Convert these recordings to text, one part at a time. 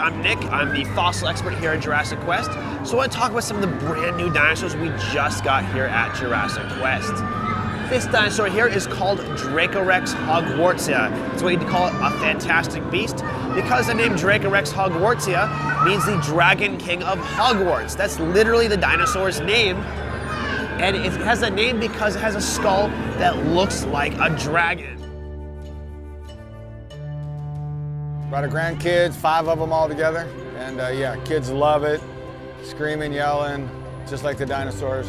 I'm Nick. I'm the fossil expert here at Jurassic Quest. So I want to talk about some of the brand new dinosaurs we just got here at Jurassic Quest. This dinosaur here is called Dracorex Hogwartsia. That's why you call it a fantastic beast, because the name Dracorex Hogwartsia means the Dragon King of Hogwarts. That's literally the dinosaur's name. And it has that name because it has a skull that looks like a dragon. Brought our grandkids, 5 of them all together. And yeah, kids love it. Screaming, yelling, just like the dinosaurs.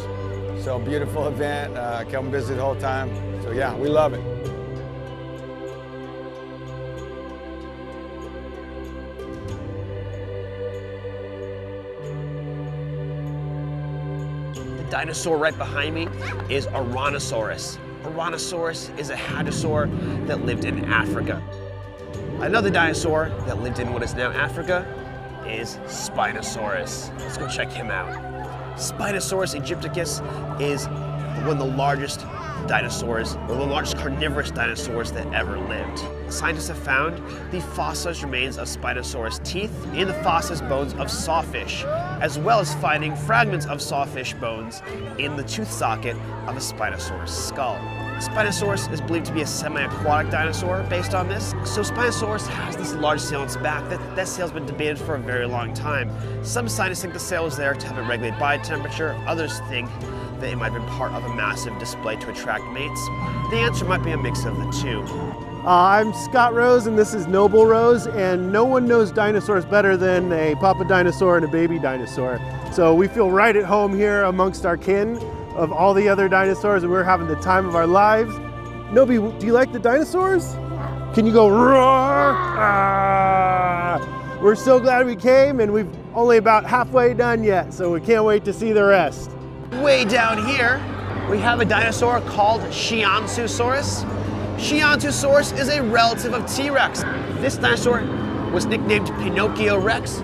So beautiful event, kept them busy the whole time. So yeah, we love it. The dinosaur right behind me is a Rhinoceros. A Rhinoceros is a hadrosaur that lived in Africa. Another dinosaur that lived in what is now Africa is Spinosaurus. Let's go check him out. Spinosaurus aegypticus is one of the largest dinosaurs, or the largest carnivorous dinosaurs that ever lived. Scientists have found the fossilized remains of Spinosaurus teeth in the fossilized bones of sawfish, as well as finding fragments of sawfish bones in the tooth socket of a Spinosaurus skull. Spinosaurus is believed to be a semi-aquatic dinosaur based on this. So Spinosaurus has this large sail on its back. That sail's been debated for a very long time. Some scientists think the sail is there to help it regulate body temperature. Others think that it might have been part of a massive display to attract mates. The answer might be a mix of the two. I'm Scott Rose and this is Noble Rose, and no one knows dinosaurs better than a papa dinosaur and a baby dinosaur. So we feel right at home here amongst our kin of all the other dinosaurs, and we're having the time of our lives. Nobi, do you like the dinosaurs? Yeah. Can you go roar? Ah! We're so glad we came, and we've only about halfway done yet, so we can't wait to see the rest. Way down here, we have a dinosaur called Shiansusaurus. Shiansusaurus is a relative of T-Rex. This dinosaur was nicknamed Pinocchio Rex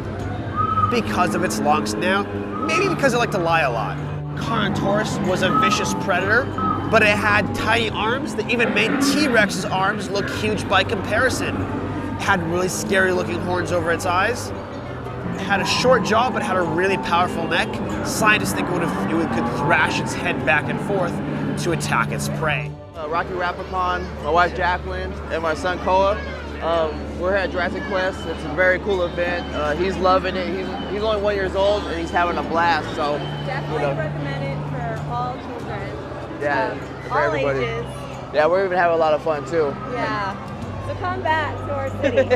because of its long snout, maybe because it liked to lie a lot. Carnotaurus was a vicious predator, but it had tiny arms that even made T-Rex's arms look huge by comparison. It had really scary looking horns over its eyes. It had a short jaw, but had a really powerful neck. Scientists think it could thrash its head back and forth to attack its prey. Rocky Rapicon, my wife Jacqueline, and my son Koa. We're here at Jurassic Quest. It's a very cool event. He's loving it. He's only 1 year old and he's having a blast. So definitely recommend it for all children. Yeah, for all everybody. ages. Yeah, we're even having a lot of fun too. Yeah. So come back to our city.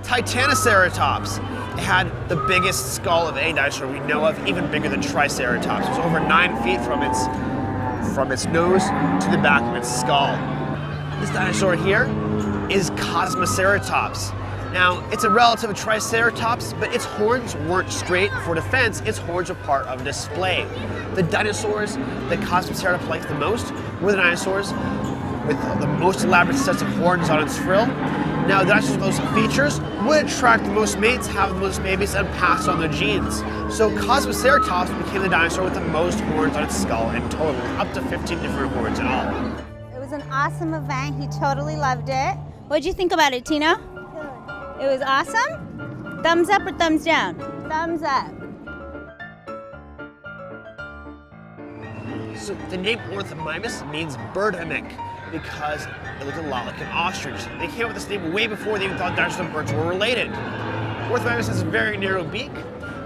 Titanoceratops. It had the biggest skull of any dinosaur we know of, even bigger than Triceratops. It was over 9 feet from its nose to the back of its skull. This dinosaur here is Kosmoceratops. Now, it's a relative of Triceratops, but its horns weren't straight for defense. Its horns are part of a display. The dinosaurs that Kosmoceratops liked the most were the dinosaurs with the most elaborate sets of horns on its frill. Now, the dinosaurs with those features would attract the most mates, have the most babies, and pass on their genes. So Kosmoceratops became the dinosaur with the most horns on its skull in total, up to 15 different horns in all. It was an awesome event. He totally loved it. What'd you think about it, Tina? Good. It was awesome? Thumbs up or thumbs down? Thumbs up. So the name Orthomimus means birdemic because it looked a lot like an ostrich. They came up with this name way before they even thought dinosaurs and birds were related. Orthomimus has a very narrow beak.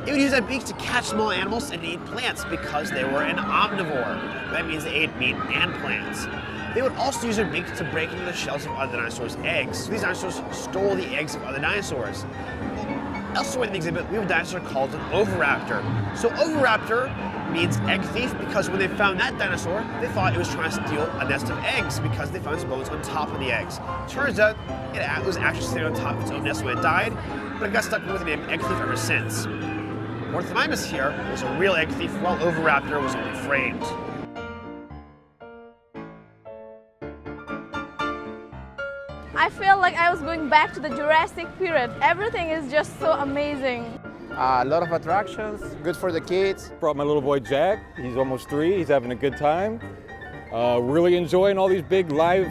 It would use that beak to catch small animals and eat plants because they were an omnivore. That means they ate meat and plants. They would also use their beak to break into the shells of other dinosaurs' eggs. So these dinosaurs stole the eggs of other dinosaurs. Elsewhere in the exhibit, we have a dinosaur called an oviraptor. So oviraptor means egg thief because when they found that dinosaur, they thought it was trying to steal a nest of eggs because they found its bones on top of the eggs. Turns out it was actually sitting on top of its own nest when it died, but it got stuck with the name egg thief ever since. Orthomimus here was a real egg thief, while oviraptor was only framed. I feel like I was going back to the Jurassic period. Everything is just so amazing. A lot of attractions, good for the kids. Brought my little boy Jack. He's almost 3. He's having a good time. Really enjoying all these big live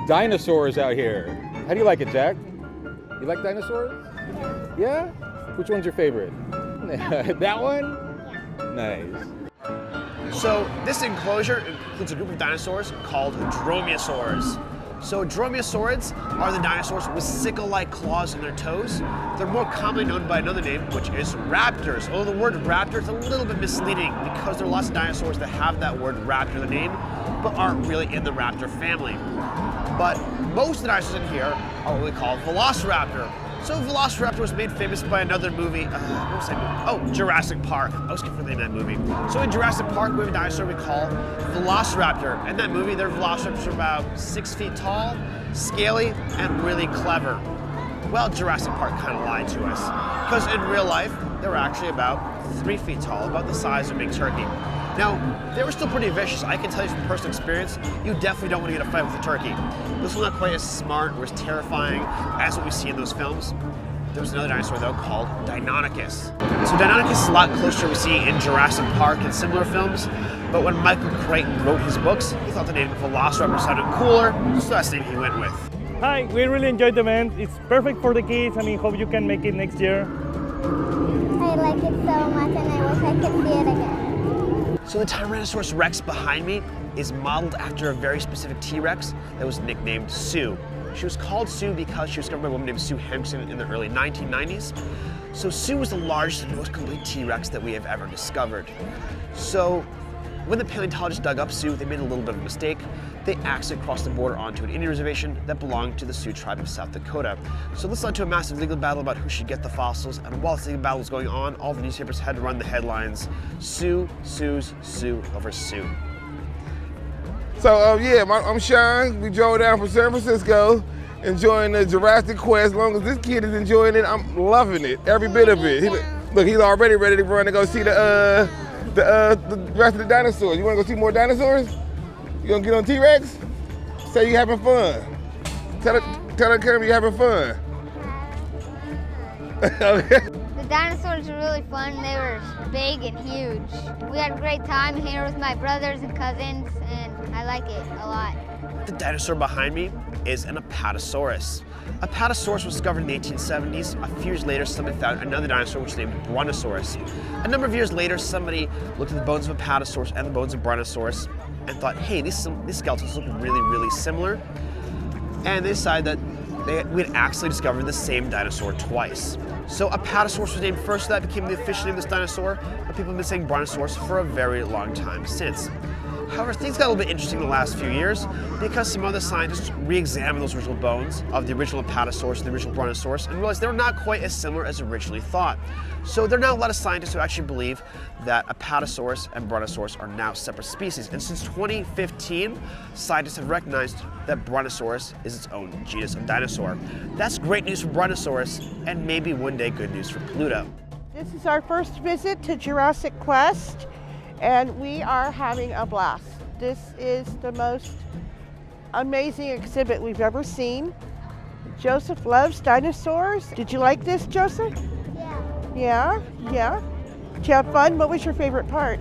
dinosaurs out here. How do you like it, Jack? You like dinosaurs? Yeah? Which one's your favorite? That one? Nice. So this enclosure includes a group of dinosaurs called dromaeosaurs. So dromaeosaurids are the dinosaurs with sickle-like claws on their toes. They're more commonly known by another name, which is raptors. Although the word raptor is a little bit misleading because there are lots of dinosaurs that have that word raptor in the name, but aren't really in the raptor family. But most of the dinosaurs in here are what we call Velociraptor. So Velociraptor was made famous by another movie, what was that movie? Oh, Jurassic Park. I was confused with the name of that movie. So in Jurassic Park, we have a dinosaur we call Velociraptor. In that movie, their Velociraptors are about 6 feet tall, scaly, and really clever. Well, Jurassic Park kind of lied to us, because in real life, they were actually about 3 feet tall, about the size of a big turkey. Now, they were still pretty vicious. I can tell you from personal experience, you definitely don't want to get a fight with a turkey. This one's not quite as smart or as terrifying as what we see in those films. There was another dinosaur, though, called Deinonychus. So Deinonychus is a lot closer to what we see in Jurassic Park and similar films, but when Michael Crichton wrote his books, he thought the name Velociraptor sounded cooler, so that's the name he went with. Hi, we really enjoyed the event. It's perfect for the kids. Hope you can make it next year. I like it so much and I wish I could see it again. So the Tyrannosaurus Rex behind me is modeled after a very specific T-Rex that was nicknamed Sue. She was called Sue because she was discovered by a woman named Sue Henderson in the early 1990s. So Sue was the largest and most complete T-Rex that we have ever discovered. So when the paleontologists dug up Sue, they made a little bit of a mistake. They accidentally crossed the border onto an Indian reservation that belonged to the Sioux tribe of South Dakota. So this led to a massive legal battle about who should get the fossils, and while this legal battle was going on, all the newspapers had to run the headlines, Sue, Sue's, Sue over Sue. So yeah, I'm Sean. We drove down from San Francisco, enjoying the Jurassic Quest. As long as this kid is enjoying it, I'm loving it, every bit of it. Look, he's already ready to run to go see the rest of the dinosaurs. You want to go see more dinosaurs? You gonna get on T-Rex? Say you having fun. Tell the camera you having fun. Okay. The dinosaurs were really fun. They were big and huge. We had a great time here with my brothers and cousins, and I like it a lot. The dinosaur behind me is an Albertasaurus. Albertasaurus was discovered in the 1870s. A few years later, somebody found another dinosaur which was named Brontosaurus. A number of years later, somebody looked at the bones of Albertasaurus and the bones of Brontosaurus and thought, hey, these skeletons look really, really similar. And they decided that we had actually discovered the same dinosaur twice. So Albertasaurus was named first, so that became the official name of this dinosaur, but people have been saying Brontosaurus for a very long time since. However, things got a little bit interesting in the last few years because some other scientists re-examined those original bones of the original Albertasaurus and the original Brontosaurus and realized they were not quite as similar as originally thought. So there are now a lot of scientists who actually believe that Albertasaurus and Brontosaurus are now separate species. And since 2015, scientists have recognized that Brontosaurus is its own genus of dinosaur. That's great news for Brontosaurus and maybe one day good news for Pluto. This is our first visit to Jurassic Quest, and we are having a blast. This is the most amazing exhibit we've ever seen. Joseph loves dinosaurs. Did you like this, Joseph? Yeah. Yeah? Did you have fun? What was your favorite part?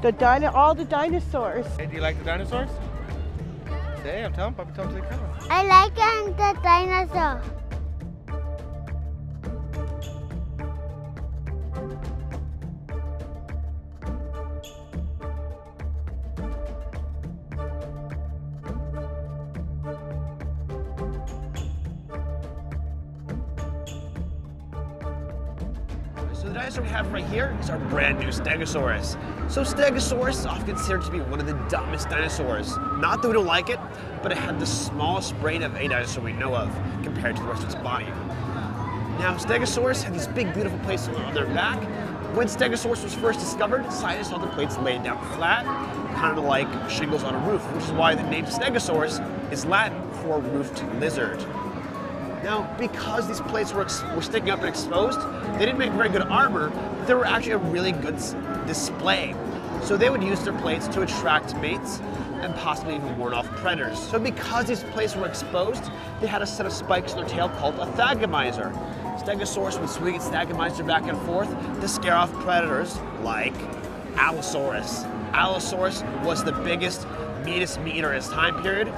The dinosaurs. All the dinosaurs. Hey, do you like the dinosaurs? Say, I'm telling Papa, tell him to the camera. I like the dinosaur. So the dinosaur we have right here is our brand new Stegosaurus. So Stegosaurus is often considered to be one of the dumbest dinosaurs. Not that we don't like it, but it had the smallest brain of any dinosaur we know of compared to the rest of its body. Now, Stegosaurus had these big, beautiful plates on their back. When Stegosaurus was first discovered, scientists saw the plates laid down flat, kind of like shingles on a roof, which is why the name Stegosaurus is Latin for roofed lizard. Now, because these plates were sticking up and exposed, they didn't make very good armor, but they were actually a really good display. So they would use their plates to attract mates and possibly even warn off predators. So because these plates were exposed, they had a set of spikes in their tail called a thagomizer. Stegosaurus would swing its thagomizer back and forth to scare off predators like Allosaurus. Allosaurus was the biggest, meanest meat eater in its time period,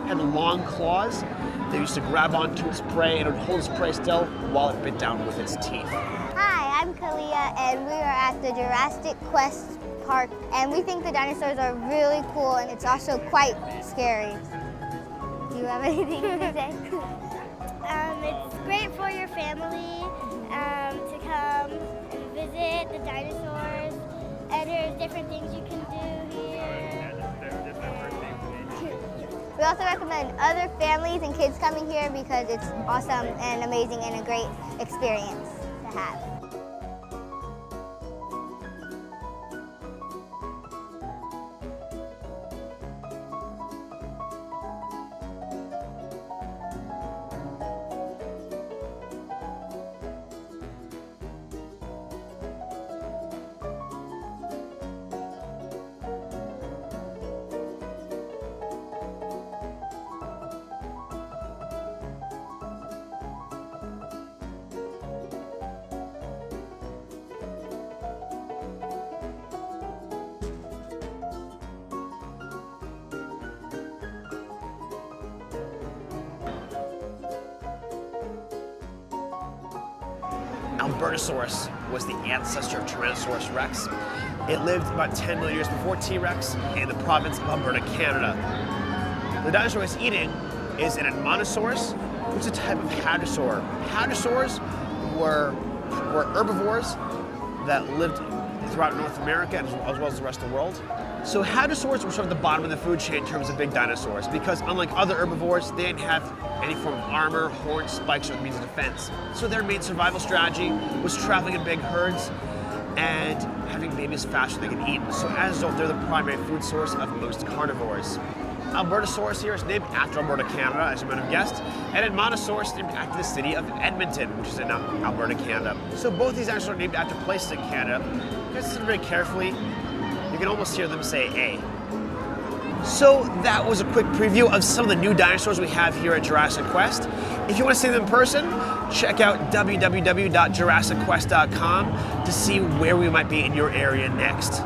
had long claws, that used to grab onto its prey and it would hold its prey still while it bit down with its teeth. Hi, I'm Kalia, and we are at the Jurassic Quest Park, and we think the dinosaurs are really cool, and it's also quite scary. Do you have anything to say? It's great for your family to come and visit the dinosaurs, and there's different things you can do here. We also recommend other families and kids coming here because it's awesome and amazing and a great experience to have. Albertasaurus was the ancestor of Tyrannosaurus Rex. It lived about 10 million years before T-Rex in the province of Alberta, Canada. The dinosaur it's eating is an Animatronic, which is a type of hadrosaur. Hadrosaurs were herbivores that lived throughout North America as well as the rest of the world. So hadrosaurs were sort of the bottom of the food chain in terms of big dinosaurs because unlike other herbivores, they didn't have any form of armor, horns, spikes, or means of defense. So their main survival strategy was traveling in big herds and having babies faster than they could eat. So as a result, they're the primary food source of most carnivores. Albertasaurus here is named after Alberta, Canada, as you might have guessed, and Animatronic is named after the city of Edmonton, which is in Alberta, Canada. So both these dinosaurs are named after places in Canada. If you listen very carefully, you can almost hear them say A. So that was a quick preview of some of the new dinosaurs we have here at Jurassic Quest. If you want to see them in person, check out www.jurassicquest.com to see where we might be in your area next.